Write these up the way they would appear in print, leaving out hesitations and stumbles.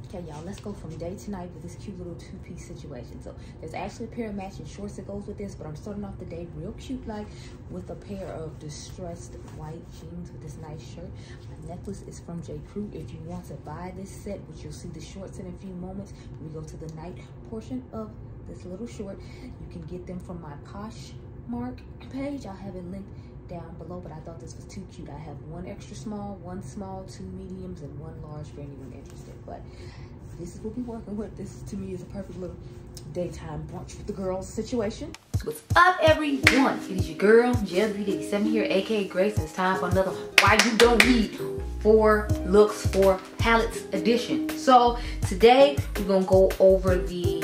Okay, y'all, let's go from day to night with this cute little two-piece situation. So there's actually a pair of matching shorts that goes with this, but I'm starting off the day real cute like with a pair of distressed white jeans with this nice shirt. My necklace is from J. Crew. If you want to buy this set, which you'll see the shorts in a few moments, we go to the night portion of this little short. You can get them from my Poshmark page. I'll have it linked down below, but I thought this was too cute. I have one extra small, one small, two mediums, and one large for anyone interested. But this is what we're working with. This to me is a perfect little daytime brunch with the girls situation. What's up, everyone? It is your girl Gelbeauty-QM here, aka Grace, and it's time for another Why You Don't Need 4 Looks for Palettes edition. So today we're gonna go over the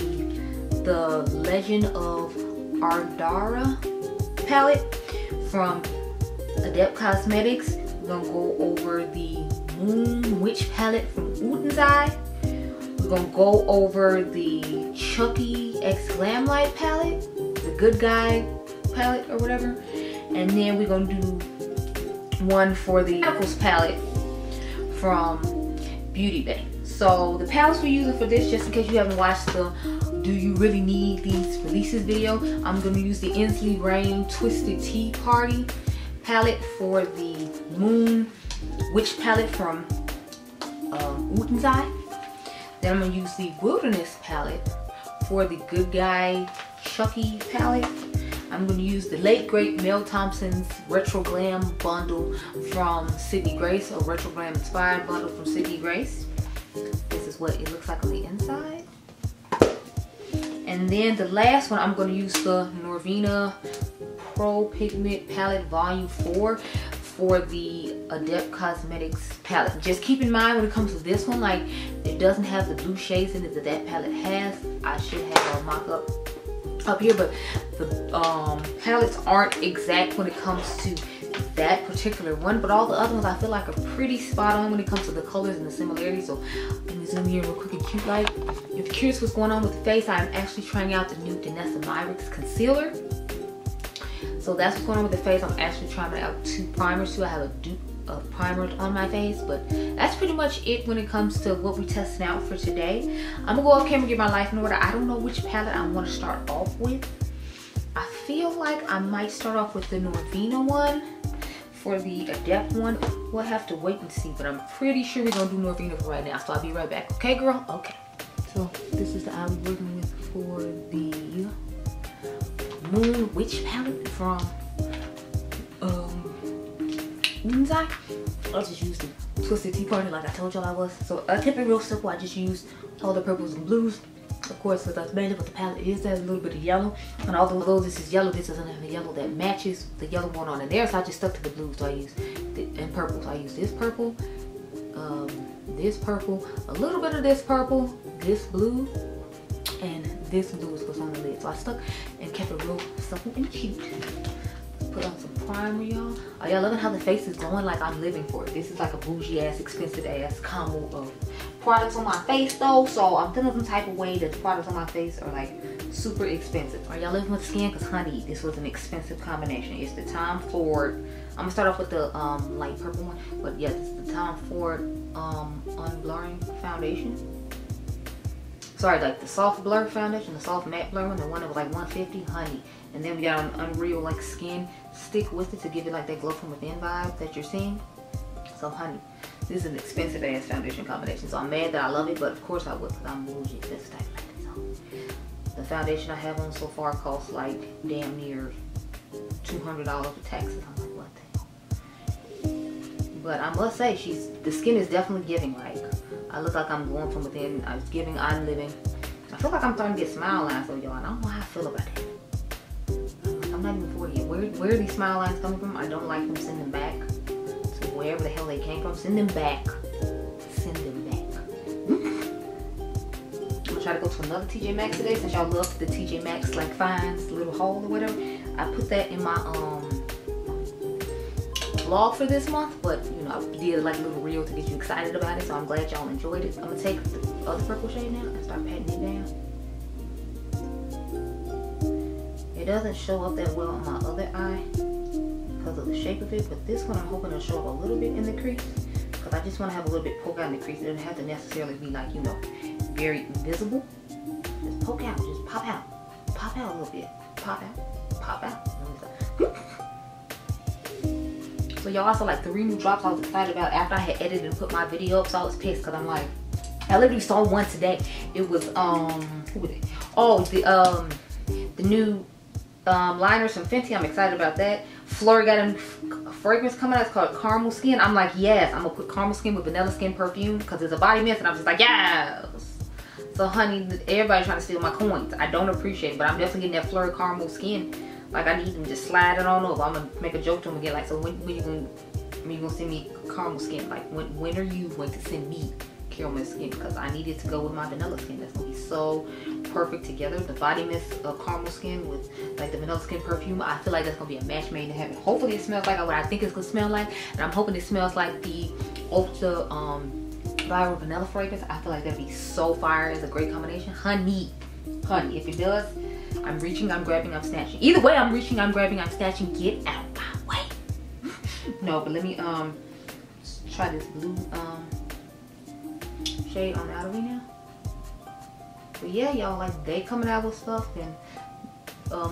Legend of Ardara palette from Adept Cosmetics. We're gonna go over the Moon Witch palette from Ulta. We're gonna go over the Chucky X Glam Light palette, the Good Guy palette or whatever, and then we're gonna do one for the Knuckles palette from Beauty Bar. So the palettes we're using for this, just in case you haven't watched the Do You Really Need These Releases video, I'm going to use the Inslee Rain Twisted Tea Party palette for the Moon Witch palette from Ulta. Then I'm going to use the Wilderness palette for the Good Guy Chucky palette. I'm going to use the late great Mel Thompson's Retro Glam bundle from Sydney Grace, a Retro Glam inspired bundle from Sydney Grace. This is what it looks like on the inside. And then the last one, I'm going to use the Norvina Pro Pigment Palette Volume 4 for the Adept Cosmetics palette. Just keep in mind when it comes to this one, like it doesn't have the blue shades in it that palette has. I should have a mock-up up here, but the palettes aren't exact when it comes to that particular one, but all the other ones I feel like are pretty spot on when it comes to the colors and the similarities. So let me zoom here real quick and cute like. If you're curious what's going on with the face, I'm actually trying out the new Danessa Myricks concealer. So that's what's going on with the face. I'm actually trying out 2 primers too. I have a dupe of primers on my face, but that's pretty much it when it comes to what we're testing out for today. I'm gonna go off camera and get my life in order. I don't know which palette I want to start off with. I feel like I might start off with the Norvina one for the Adept one. We'll have to wait and see, but I'm pretty sure we're gonna do Norvina for right now, so I'll be right back. Okay, girl? Okay. So this is the eye we're working with for the Moon Witch palette from Ulta. I just used the Twisted Tea Party like I told y'all I was. So I kept it real simple. I just used all the purples and blues. Of course, because that's mainly what the palette is. There's a little bit of yellow. And although this is yellow, this doesn't have the yellow that matches the yellow one on in there. So I just stuck to the blues. So I used and purples. I used this purple, a little bit of this purple, this blue, and this blue is what's on the lid. So I stuck and kept it real simple and cute. Put on some primer, y'all. Are y'all loving how the face is glowing like I'm living for it? This is like a bougie ass, expensive ass combo of products on my face though. So I'm feeling some type of way that the products on my face are like super expensive. Are y'all living with skin? Because honey, this was an expensive combination. It's the Tom Ford. I'm gonna start off with the light purple one. But yeah, this is the Tom Ford unblurring foundation. Sorry, like the soft blur foundation, the soft matte blur one, the one that was like $150, honey. And then we got an Unreal like skin stick with it to give it like that glow from within vibe that you're seeing. So honey, this is an expensive ass foundation combination. So I'm mad that I love it, but of course I would because I'm bougie this type like this. So the foundation I have on so far costs like damn near $200 with taxes. I'm like, what the hell? But I must say, the skin is definitely giving. Like, I look like I'm glowing from within. I'm living. I feel like I'm starting to get smile lines though, y'all. I don't know how I feel about that. I'm not even 40 yet. Where are these smile lines coming from? I don't like them. Send them back to wherever the hell they came from. Send them back. Send them back. I'm gonna try to go to another TJ Maxx today since y'all love the TJ Maxx like finds little haul or whatever. I put that in my vlog for this month, but you know, I did like a little reel to get you excited about it, so I'm glad y'all enjoyed it. I'm gonna take the other purple shade now and start patting it down. It doesn't show up that well on my other eye because of the shape of it, but this one I'm hoping to show up a little bit in the crease because because I just want to have a little bit poke out in the crease. It doesn't have to necessarily be like, you know, very visible. Just poke out, just pop out a little bit. Pop out. So y'all, also like 3 new drops I was excited about after I had edited and put my video up. So I was pissed because I'm like, I literally saw one today. It was who was it? Oh, the new liners from Fenty. I'm excited about that. Flurry got a fragrance coming out. It's called Caramel Skin. I'm like, yes, I'm gonna put Caramel Skin with Vanilla Skin perfume because it's a body mist, and I'm just like, yes. So honey, everybody's trying to steal my coins. I don't appreciate it, but I'm definitely getting that Flurry Caramel Skin. Like, I need them to slide it on over. I'm gonna make a joke to them again. Like, so when you gonna send me Caramel Skin? Like, when are you going to send me Caramel Skin? Because I need it to go with my Vanilla Skin. That's gonna be so perfect together. The body mist of Caramel Skin with like the Vanilla Skin perfume. I feel like that's gonna be a match made in heaven. Hopefully it smells like what I think it's gonna smell like, and I'm hoping it smells like the Ulta Viral Vanilla fragrance. I feel like that'd be so fire. It's a great combination. Honey, if it does, I'm reaching, I'm grabbing, I'm snatching. Either way, I'm reaching, I'm grabbing, I'm snatching. Get out my way. No, but let me try this blue shade on the outer now. But yeah, y'all, like, they coming out with stuff, and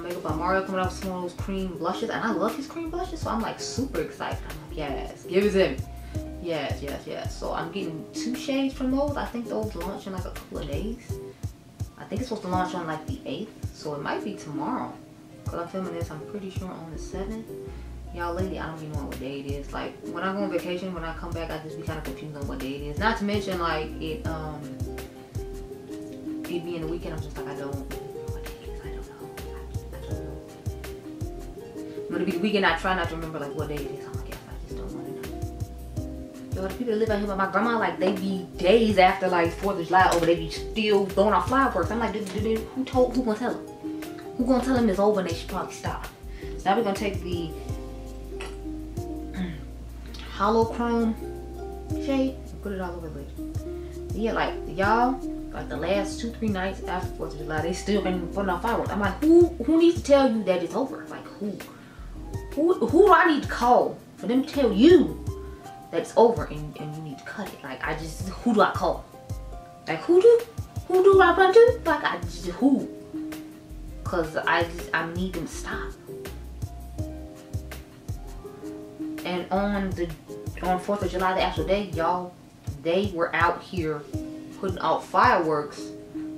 Makeup by Mario coming out with some of those cream blushes, and I love his cream blushes, so I'm like super excited. I'm like, yes, give it to me. Yes. So I'm getting 2 shades from those. I think those launch in like a couple of days. I think it's supposed to launch on like the 8th, so it might be tomorrow. Cause I'm filming this, I'm pretty sure on the 7th. Y'all, lately I don't even know what day it is. Like, when I go on vacation, when I come back, I just be kind of confused on what day it is. Not to mention, like, it being the weekend, I'm just like, I don't know what day it is. I don't know. When it be the weekend, I try not to remember like what day it is. I'm like, yes, I just don't want to know. Yo, the people that live out here by my grandma, like, they be days after like 4th of July over, they be still throwing off fireworks. I'm like, who gonna tell them? Who gonna tell them it's over and they should probably stop? So now we're gonna take the Hollow Chrome shade and put it all over the lid. Yeah, like, y'all, like the last 2-3 nights after 4th of July, they still been putting off fireworks. I'm like, who needs to tell you that it's over? Like, who do I need to call for them to tell you that it's over and you need to cut it? Like, who do I call? Like, who do I run to? Like, who? Cause I need them to stop. And on 4th of July, the actual day, y'all, they were out here putting out fireworks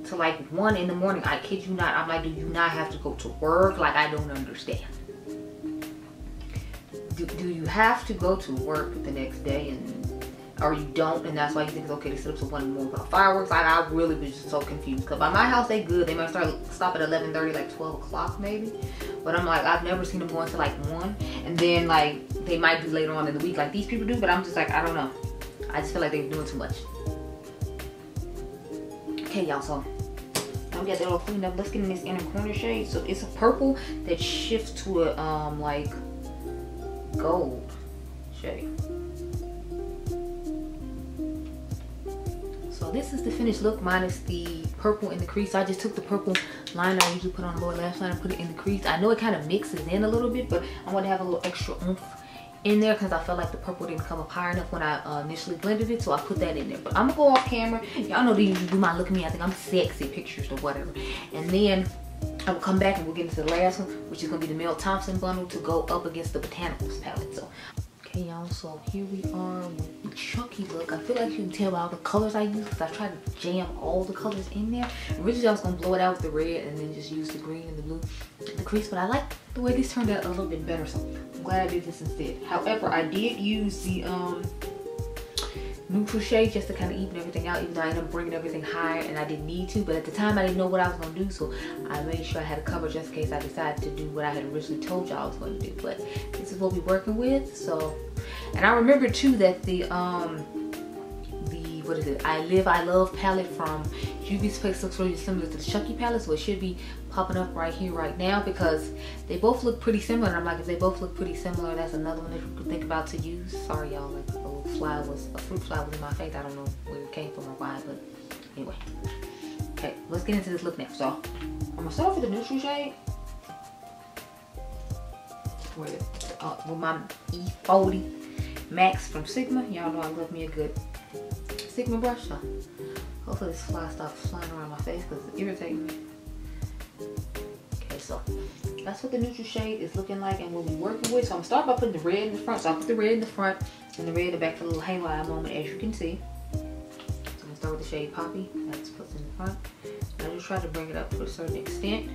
to like 1 in the morning. I kid you not. I'm like, do you not have to go to work? Like, I don't understand. Do you have to go to work the next day, or you don't, and that's why you think it's okay to sit up till 1 in the morning for fireworks? Like, I really was just so confused. Because by my house, they good. They might stop at 11:30, like 12 o'clock maybe. But I'm like, I've never seen them go until like 1. And then like, they might do later on in the week like these people do. But I'm just like, I don't know. I just feel like they're doing too much. Okay, y'all, so now we got that all cleaned up. Let's get in this inner corner shade. So it's a purple that shifts to a like gold shade. So this is the finished look minus the purple in the crease. I just took the purple liner I usually put on the lower lash line and put it in the crease. I know it kind of mixes in a little bit, but I want to have a little extra oomph in there because I felt like the purple didn't come up high enough when I initially blended it, so I put that in there. But I'm gonna go off camera. Y'all know they usually do my look at me, I think I'm sexy pictures or whatever. And then I will come back and we'll get into the last one, which is gonna be the Mel Thompson bundle to go up against the Botanicals palette. So okay, y'all, so here we are with the chunky look. I feel like you can tell by all the colors I use because I tried to jam all the colors in there. Originally I was gonna blow it out with the red and then just use the green and the blue in the crease, but I like the way this turned out a little bit better, so I'm glad I did this instead. However, I did use the neutral shade just to kind of even everything out, even though I ended up bringing everything higher and I didn't need to, but at the time I didn't know what I was going to do, so I made sure I had a cover just in case I decided to do what I had originally told y'all I was going to do. But this is what we're working with. So, and I remember too that the what is it, I Live I Love palette from Juvia's Place looks really similar to the Chucky palette, so it should be popping up right here right now because they both look pretty similar. And I'm like, if they both look pretty similar, that's another one that you could think about to use. Sorry y'all, like a fruit fly was in my face. I don't know where it came from or why, but anyway. Okay, let's get into this look next. So I'm gonna start off with the neutral shade with my E40 Max from Sigma. Y'all know I love me a good Sigma brush. So hopefully this fly stops flying around my face because it's irritating me. Okay, so that's what the neutral shade is looking like and we'll be working with. So I'm gonna start by putting the red in the front. So I'll put the red in the front and the red in the back for a little halo eye moment, as you can see. So I'm gonna start with the shade Poppy. That's what's in the front. And I just try to bring it up to a certain extent.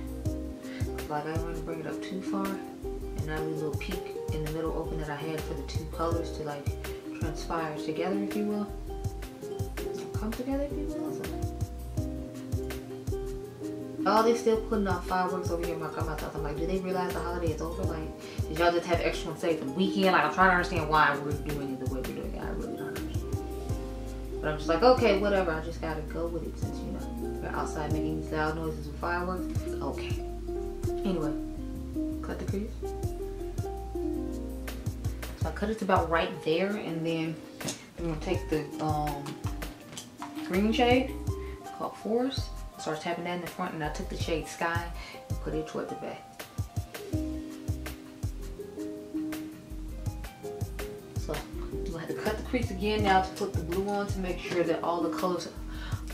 Like I don't want to bring it up too far. And now leave a little peak in the middle open that I had for the two colors to like transpire together, if you will. Come together, if you will. So. Oh, they're still putting on fireworks over here in my mouth. I'm like, do they realize the holiday is over? Like, did y'all just have extra ones say for the weekend? Like, I'm trying to understand why we're doing it the way we're doing it. I really don't understand. But I'm just like, okay, whatever. I just gotta go with it since, you know, we're outside making these loud noises with fireworks. Okay. Anyway, cut the crease. So I cut it about right there, and then I'm gonna take the green shade called Forest. Start tapping that in the front, and I took the shade Sky and put it toward the back. So I'm gonna have to cut the crease again now to put the blue on to make sure that all the colors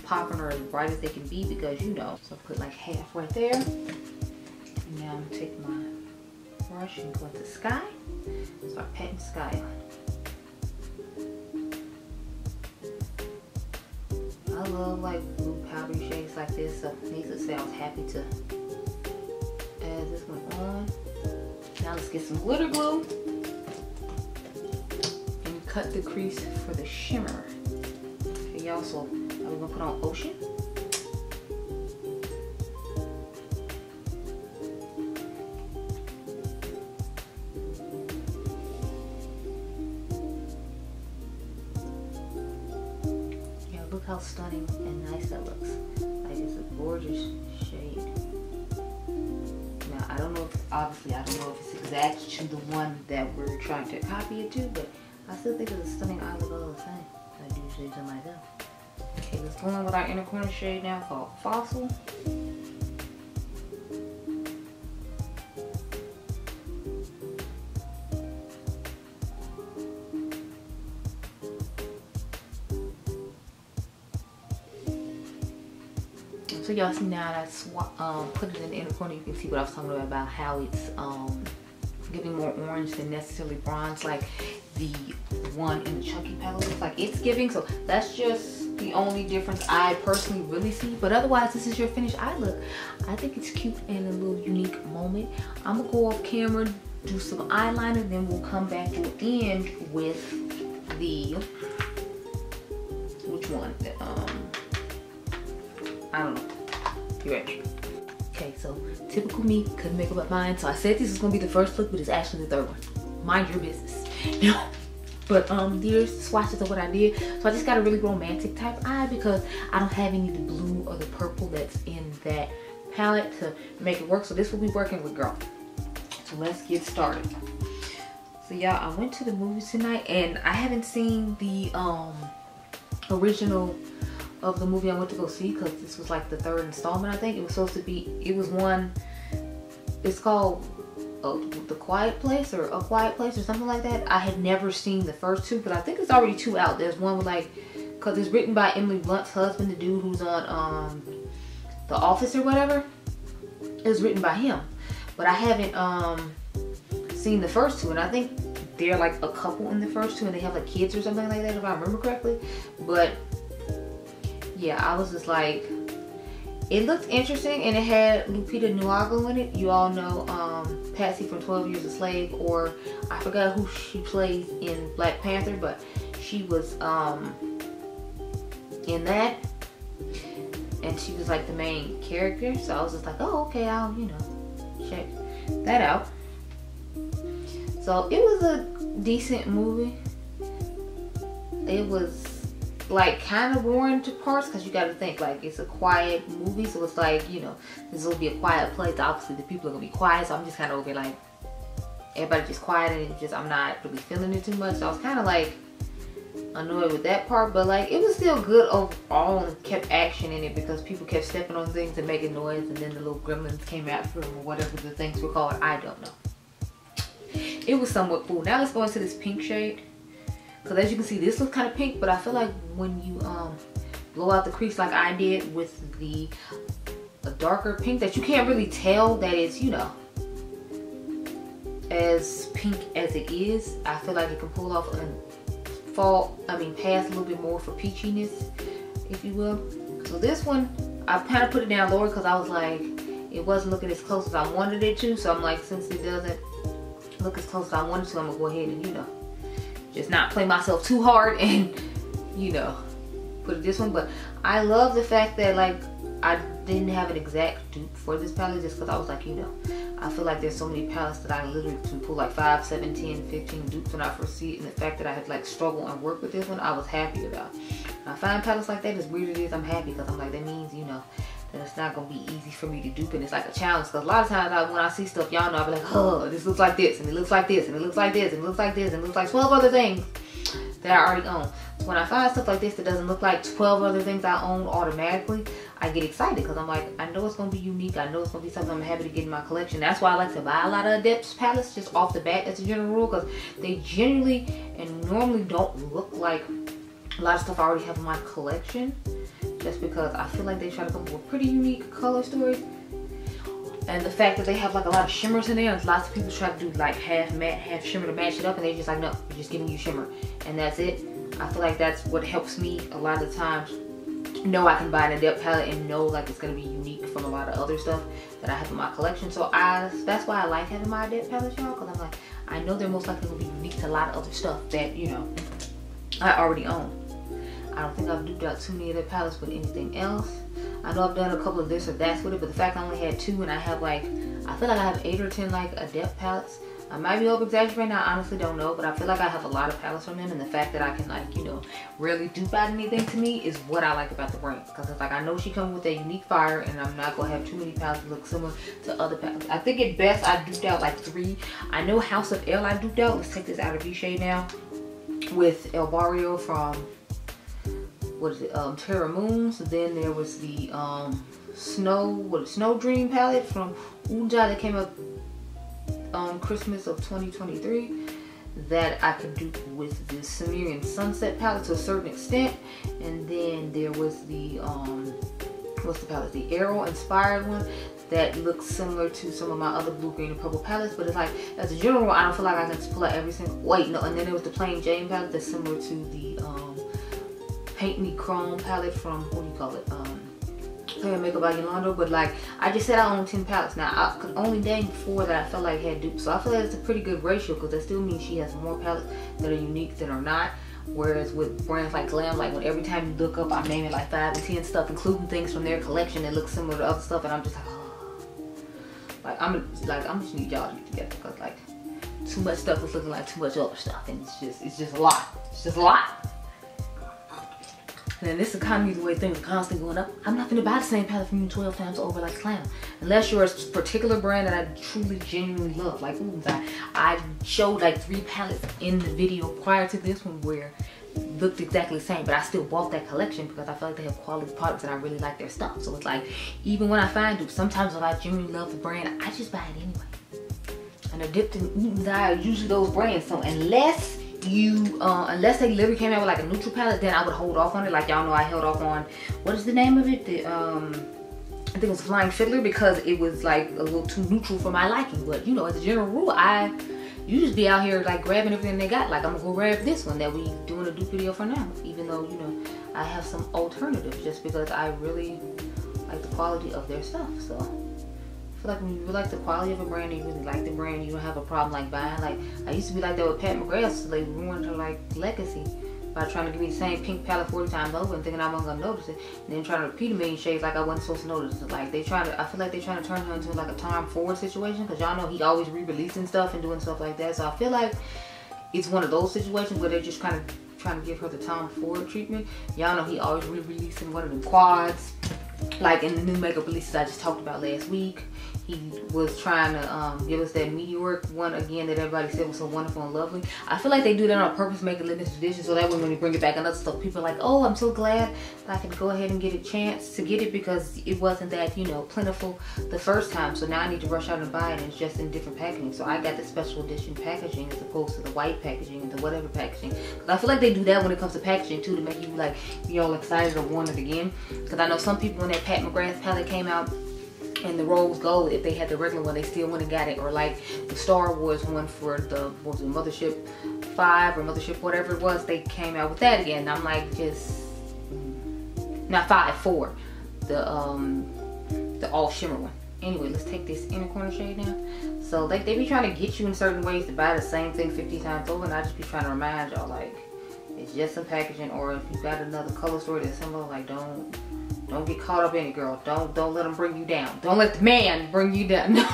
popping are as bright as they can be, because you know. So I put like half right there. And now I'm gonna take my brush and go into Sky and start patting Sky on. I love like blue powdery shades like this, so needless to say I was happy to add this one on. Now let's get some glitter glue and cut the crease for the shimmer. Okay, y'all, so now we're gonna put on Ocean. Look how stunning and nice that looks. Like, it's a gorgeous shade. Now, I don't know if, obviously, I don't know if it's exact to the one that we're trying to copy it to, but I still think it's a stunning eye look all the same. I do shades on myself. Okay, let's go on with our inner corner shade now called Fossil. So y'all see now that I put it in the inner corner, you can see what I was talking about how it's giving more orange than necessarily bronze, like the one in the Chunky palette looks like it's giving. So that's just the only difference I personally really see. But otherwise, this is your finished eye look. I think it's cute and a little unique moment. I'm gonna go off camera, do some eyeliner, then we'll come back to end with the, which one? I don't know. You ready? Okay, so typical me, couldn't make up my mind. So I said this is gonna be the first look, but it's actually the third one. Mind your business. But here's swatches of what I did. So I just got a really romantic type eye because I don't have any of the blue or the purple that's in that palette to make it work. So this will be working with, girl. So let's get started. So y'all, I went to the movies tonight and I haven't seen the original of the movie I went to go see, because this was like the third installment. I think it was supposed to be, it was one, it's called The Quiet Place or A Quiet Place or something like that. I had never seen the first two, but I think it's already two out. There's one with like, because it's written by Emily Blunt's husband, the dude who's on The Office or whatever. It's written by him, but I haven't seen the first two, and I think they're like a couple in the first two and they have like kids or something like that if I remember correctly. But yeah, I was just like, it looked interesting, and it had Lupita Nyong'o in it. You all know Patsy from 12 Years a Slave, or I forgot who she plays in Black Panther, but she was in that, and she was like the main character. So I was just like, oh, okay, I'll, you know, check that out. So it was a decent movie. It was like kind of boring to parts, because you got to think like it's a quiet movie, so it's like, you know, this will be a quiet place. Obviously the people are gonna be quiet, so I'm just kind of over like everybody just quiet, and it just, I'm not really feeling it too much. So I was kind of like annoyed with that part, but like it was still good overall and kept action in it, because people kept stepping on things and making noise, and then the little gremlins came after them or whatever the things were called. I don't know. It was somewhat cool. Now let's go into this pink shade. Because as you can see, this looks kind of pink, but I feel like when you blow out the crease like I did with the darker pink, that you can't really tell that it's, you know, as pink as it is. I feel like it can pull off and pass a little bit more for peachiness, if you will. So this one, I kind of put it down lower because I was like, it wasn't looking as close as I wanted it to. So I'm like, since it doesn't look as close as I wanted to, I'm gonna go ahead and, you know, just not play myself too hard and, you know, put it this one. But I love the fact that, like, I didn't have an exact dupe for this palette, just because I was like, you know, I feel like there's so many palettes that I literally can pull like 5, 7, 10, 15 dupes when I first see it, and the fact that I had like struggle and work with this one, I was happy about. When I find palettes like that, as weird as it is, I'm happy, because I'm like, that means, you know, that it's not gonna be easy for me to dupe, and it's like a challenge. Because a lot of times when I see stuff, y'all know, I'll be like, oh, this looks like this, and it looks like this, and it looks like this, and it looks like this, and it looks like 12 other things that I already own. So when I find stuff like this that doesn't look like 12 other things I own automatically, I get excited, because I'm like, I know it's going to be unique. I know it's going to be something I'm happy to get in my collection. That's why I like to buy a lot of Adept palettes just off the bat as a general rule, because they generally and normally don't look like a lot of stuff I already have in my collection, just because I feel like they try to come up with pretty unique color stories. And the fact that they have like a lot of shimmers in there, and lots of people try to do like half matte, half shimmer to match it up, and they're just like, no, we're just giving you shimmer and that's it. I feel like that's what helps me a lot of the times know I can buy an Adept palette and know like it's gonna be unique from a lot of other stuff that I have in my collection. So that's why I like having my Adept palettes, y'all, because I'm like, I know they're most likely gonna be unique to a lot of other stuff that, you know, I already own. I don't think I've duped out too many of their palettes with anything else. I know I've done a couple of this or that's with it, but the fact I only had 2 and I have like, I feel like I have 8 or 10 like Adept palettes. I might be over exaggerating, I honestly don't know, but I feel like I have a lot of palettes from them, and the fact that I can, like, you know, rarely dupe out anything to me is what I like about the brand. Because it's like, I know she comes with a unique fire, and I'm not gonna have too many palettes that look similar to other palettes. I think at best I duped out like 3. I know House of L I duped out. Let's take this outer V shade now with El Barrio from, what is it, Terra Moons. Then there was the Snow Dream palette from Ulta that came up on Christmas of 2023 that I could dupe with the Sumerian Sunset palette to a certain extent. And then there was the what's the palette, the Arrow inspired one that looks similar to some of my other blue, green, and purple palettes. But it's like, as a general, I don't feel like I can just pull out every single, wait, no. And then there was the Plain Jane palette that's similar to the Paint Me Chrome palette from, what do you call it, Hair Makeup by Yolanda. But like, I just said I own 10 palettes. Now I could only name 4 that I felt like had dupes, so I feel like it's a pretty good ratio, because that still means she has more palettes that are unique than are not. Whereas with brands like Glam, like, when every time you look up, I'm naming like 5 and 10 stuff, including things from their collection that look similar to other stuff, and I'm just like, oh. Like, I'm just need y'all to get together, because like, too much stuff is looking like too much other stuff, and it's just a lot. It's just a lot. And in this economy, the way things are constantly going up, I'm not gonna buy the same palette from you 12 times over like Clown. Unless you're a particular brand that I truly, genuinely love. Like, ooh, I showed like 3 palettes in the video prior to this one where it looked exactly the same, but I still bought that collection because I feel like they have quality products and I really like their stuff. So it's like, even when I find dupes, sometimes if I genuinely love the brand, I just buy it anyway. And Adept and I are usually those brands. So unless they literally came out with like a neutral palette, then I would hold off on it. Like, y'all know I held off on, what is the name of it? The I think it was Flying Fiddler, because it was like a little too neutral for my liking. But you know, as a general rule, you just be out here like grabbing everything they got. Like, I'm gonna go grab this one that we doing a dupe video for now, even though, you know, I have some alternatives, just because I really like the quality of their stuff. So I feel like when you really like the quality of a brand and you really like the brand, you don't have a problem like buying. Like, I used to be like that with Pat McGrath, so they ruined her like legacy by trying to give me the same pink palette 40 times over and thinking I wasn't gonna notice it, and then trying to repeat a million shades like I wasn't supposed to notice it. Like, I feel like they're trying to turn her into like a Tom Ford situation, because y'all know he always re-releasing stuff and doing stuff like that. So I feel like it's one of those situations where they're just kind of trying to give her the Tom Ford treatment. Y'all know he always re-releasing one of them quads, like in the new makeup releases I just talked about last week. he was trying to give us that meteoric one again that everybody said was so wonderful and lovely. I feel like they do that on purpose, make it limited edition, so that way when you bring it back another stuff, people are like, oh, I'm so glad I could go ahead and get a chance to get it because it wasn't that, you know, plentiful the first time. So now I need to rush out and buy it, and it's just in different packaging. So I got the special edition packaging as opposed to the white packaging and the whatever packaging. Because I feel like they do that when it comes to packaging too, to make you like be all excited or want it again. Because I know some people when that Pat McGrath palette came out, and the rose gold, if they had the regular one, they still went and got it. Or like the Star Wars one for the, what was it, Mothership 5 or Mothership whatever it was, they came out with that again. And I'm like, just not 5, 4, the all shimmer one. Anyway, let's take this inner corner shade now. So like they be trying to get you in certain ways to buy the same thing 50 times over, and I just be trying to remind y'all, like, it's just some packaging. Or if you got another color story that's similar, like don't get caught up in it, girl. Don't let them bring you down. Don't let the man bring you down. No.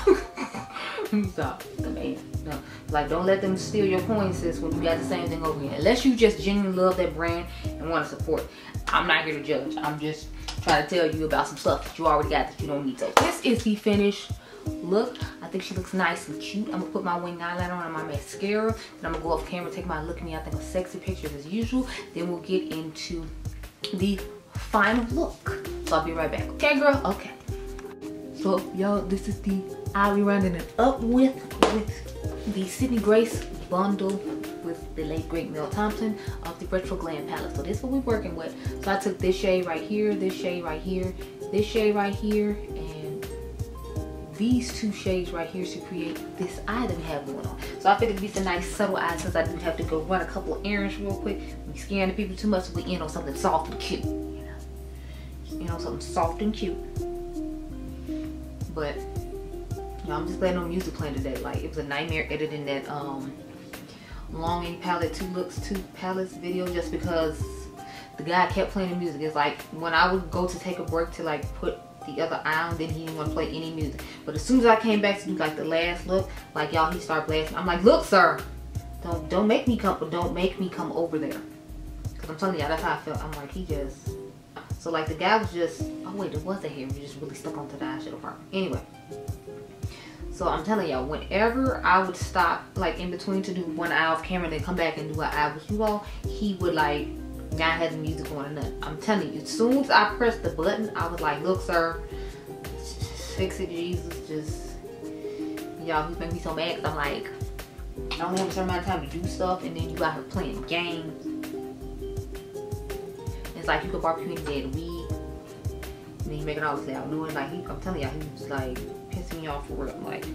Stop. The man. No. Like, don't let them steal your coin, sis, when you got the same thing over here. Unless you just genuinely love that brand and want to support. I'm not here to judge. I'm just trying to tell you about some stuff that you already got that you don't need. So this is the finished look. I think she looks nice and cute. I'm gonna put my wing eyeliner on and my mascara. Then I'm gonna go off camera, take my look at me. I think a sexy pictures as usual. Then we'll get into the final look. So I'll be right back. Okay, girl? Okay. So y'all, this is the I'll be rounding it up with the Sydney Grace bundle with the late great Mel Thompson of the Retro Glam palette. So this is what we're working with. So I took this shade right here, this shade right here, this shade right here, and these two shades right here to create this eye that we have going on. So I figured it's a nice subtle eye since I do have to go run a couple of errands real quick. We scaring the people too much, so we end on something soft and cute. You know, something soft and cute. But you know, I'm just letting no music playing today. Like, it was a nightmare editing that Longing Palette 2 Looks 2 Palettes video, just because the guy kept playing the music. It's like when I would go to take a break to like put the other eye on, then he didn't want to play any music. But as soon as I came back to do like the last look, like y'all, he started blasting. I'm like, look, sir, don't make me come over there. Cause I'm telling y'all, that's how I felt. I'm like, he just. So like the guy was just, oh wait, it was a hair. We just really stuck onto the eyeshadow part. Anyway, so I'm telling y'all, whenever I would stop like in between to do one eye off camera and then come back and do an eye with you all, he would like not have the music on or nothing. I'm telling you, as soon as I pressed the button, I was like, look, sir, fix it, Jesus. Just, y'all, he's making me so mad because I'm like, I only have a certain amount of time to do stuff, and then you got her playing games. It's like you could barbecue any day of the week, and then you making all this loud noise. Like, I'm telling y'all, he was like pissing me off for real. I'm like,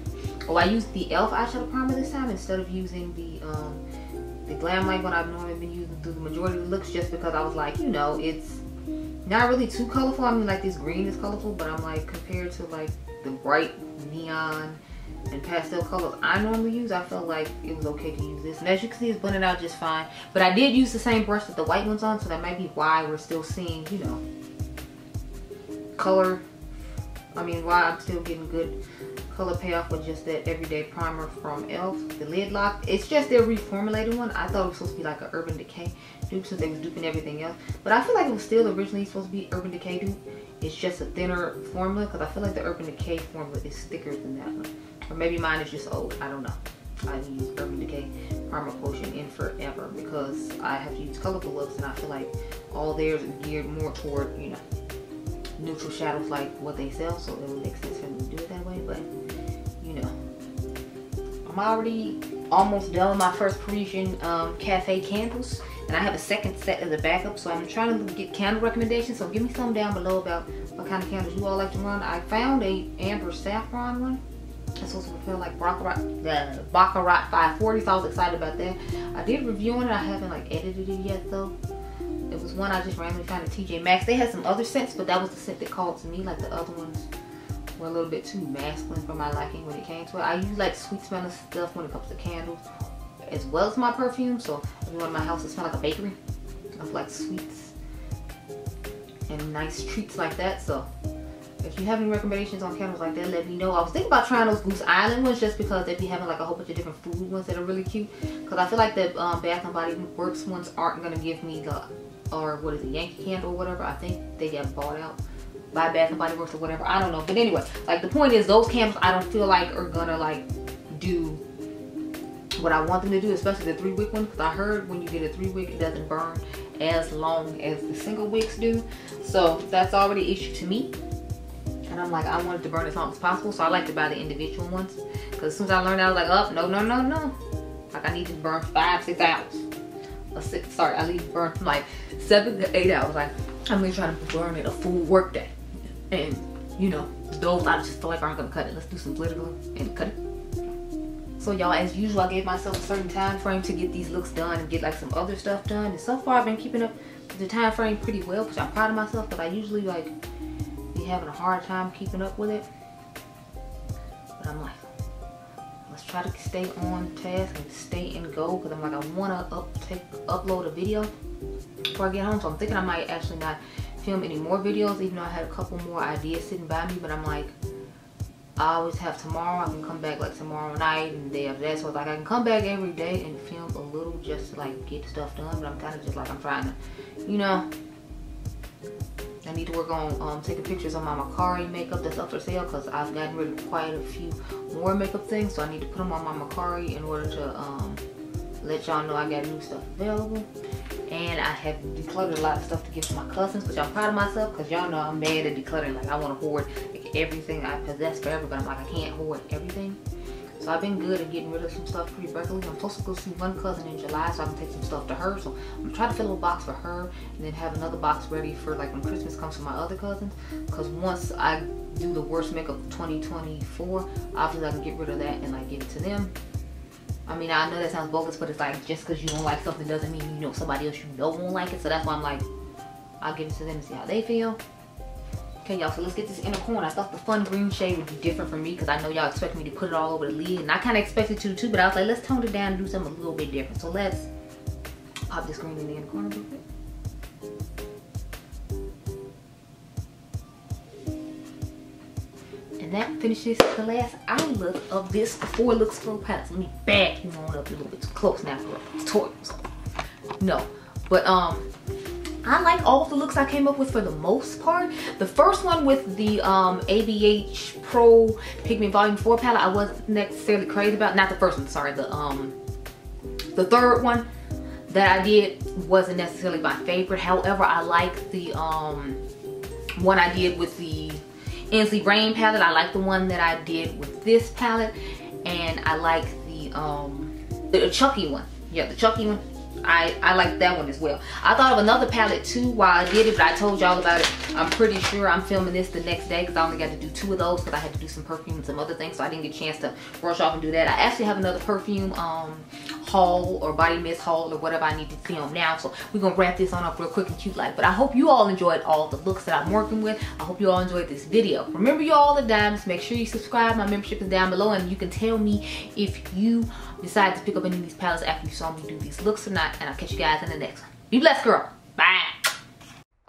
oh, I used the e.l.f. eyeshadow primer this time instead of using the Glam Light one I've normally been using through the majority of the looks, just because I was like, you know, it's not really too colorful. I mean, like, this green is colorful, but I'm like, compared to like the bright neon and pastel colors I normally use, I felt like it was okay to use this. And as you can see, it's blending out just fine. But I did use the same brush that the white one's on, so that might be why we're still seeing, you know, color. I mean, why I'm still getting good color payoff with just that everyday primer from e.l.f. The lid lock. It's just their reformulated one. I thought it was supposed to be like an Urban Decay dupe, since they was duping everything else. But I feel like it was still originally supposed to be Urban Decay dupe. It's just a thinner formula, because I feel like the Urban Decay formula is thicker than that one. Or maybe mine is just old. I don't know. I haven't used Urban Decay Primer Potion in forever because I have to use colorful looks, and I feel like all theirs are geared more toward, you know, neutral shadows like what they sell, so it would make sense for them to do it that way. But you know, I'm already almost done with my first Parisian cafe candles, and I have a second set as a backup, so I'm trying to get candle recommendations. So give me some down below about what kind of candles you all like to run. I found a amber saffron one. It's supposed to feel like Baccarat 540, so I was excited about that. I did review on it. I haven't like edited it yet though. It was one I just randomly found at TJ Maxx. They had some other scents, but that was the scent that called to me. Like the other ones were a little bit too masculine for my liking when it came to it. I use like sweet smelling stuff when it comes to candles, as well as my perfume. So everyone in my house will smell like a bakery of like sweets and nice treats like that. So if you have any recommendations on candles like that, let me know. I was thinking about trying those Goose Island ones, just because they be having like a whole bunch of different food ones that are really cute. Because I feel like the Bath and Body Works ones aren't going to give me the, or what is it, Yankee Candle or whatever. I think they got bought out buy Bath and Body Works or whatever. I don't know. But anyway, like the point is those candles I don't feel like are gonna like do what I want them to do, especially the 3-wick one, because I heard when you get a 3-wick it doesn't burn as long as the single wicks do. So that's already an issue to me. And I'm like, I want it to burn as long as possible. So I like to buy the individual ones. Because as soon as I learned that, I was like, oh, no, no, no, no. Like I need to burn 5-6 hours. I need to burn from like 7 to 8 hours. Like I'm really trying to burn it a full work day. And you know, those I just feel like aren't gonna cut it. Let's do some glitter glue and cut it. So y'all, as usual, I gave myself a certain time frame to get these looks done and get like some other stuff done. And so far I've been keeping up the time frame pretty well, because I'm proud of myself, but I usually like be having a hard time keeping up with it. But I'm like, let's try to stay on task and stay in go, because I'm like, I want to upload a video before I get home. So I'm thinking I might actually not film any more videos, even though I had a couple more ideas sitting by me. But I'm like, I always have tomorrow. I can come back like tomorrow night and the day after that. So it's like I can come back every day and film a little just to like get stuff done. But I'm kind of just like, I'm trying to, you know, I need to work on taking pictures of my Macari makeup that's up for sale, because I've gotten rid of quite a few more makeup things. So I need to put them on my Macari in order to let y'all know I got new stuff available. And I have decluttered a lot of stuff to give to my cousins, which I'm proud of myself, because y'all know I'm mad at decluttering. Like I want to hoard like everything I possess forever, but I'm like, I can't hoard everything. So I've been good at getting rid of some stuff pretty regularly. I'm supposed to go see one cousin in July, so I can take some stuff to her. So I'm trying to fill a box for her and then have another box ready for like when Christmas comes for my other cousins. Because once I do the worst makeup of 2024, obviously I can get rid of that and like give it to them. I mean, I know that sounds bogus, but it's like, just because you don't like something doesn't mean you know somebody else you know won't like it. So that's why I'm like, I'll give it to them and see how they feel. Okay, y'all, so let's get this inner corner. I thought the fun green shade would be different for me, because I know y'all expect me to put it all over the lid. And I kind of expected to too, but I was like, let's tone it down and do something a little bit different. So let's pop this green in the inner corner a little bit. And that finishes the last eye look of this 4 Looks Pro palette. Let me back you on up a little bit too close now for the tutorial. So, no, but I like all of the looks I came up with for the most part. The first one with the ABH Pro Pigment Volume 4 palette, I wasn't necessarily crazy about. Not the first one, sorry. The third one that I did wasn't necessarily my favorite. However, I like the one I did with the Inslee Brain palette. I like the one that I did with this palette, and I like the Chucky one. Yeah, the Chucky one. I like that one as well. I thought of another palette too while I did it, but I told y'all about it. I'm pretty sure I'm filming this the next day, because I only got to do 2 of those because I had to do some perfume and some other things, so I didn't get a chance to rush off and do that. I actually have another perfume haul or body mist haul or whatever I need to film now, so we're gonna wrap this on up real quick and cute like. But I hope you all enjoyed all the looks that I'm working with. I hope you all enjoyed this video. Remember, you all the diamonds, make sure you subscribe. My membership is down below, and you can tell me if you decide to pick up any of these palettes after you saw me do these looks or not. And I'll catch you guys in the next one. Be blessed, girl. Bye.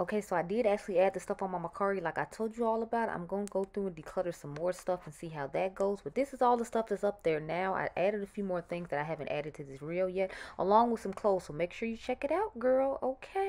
Okay, so I did actually add the stuff on my Macari like I told you all about. I'm going to go through and declutter some more stuff and see how that goes. But this is all the stuff that's up there now. I added a few more things that I haven't added to this reel yet, along with some clothes. So make sure you check it out, girl. Okay.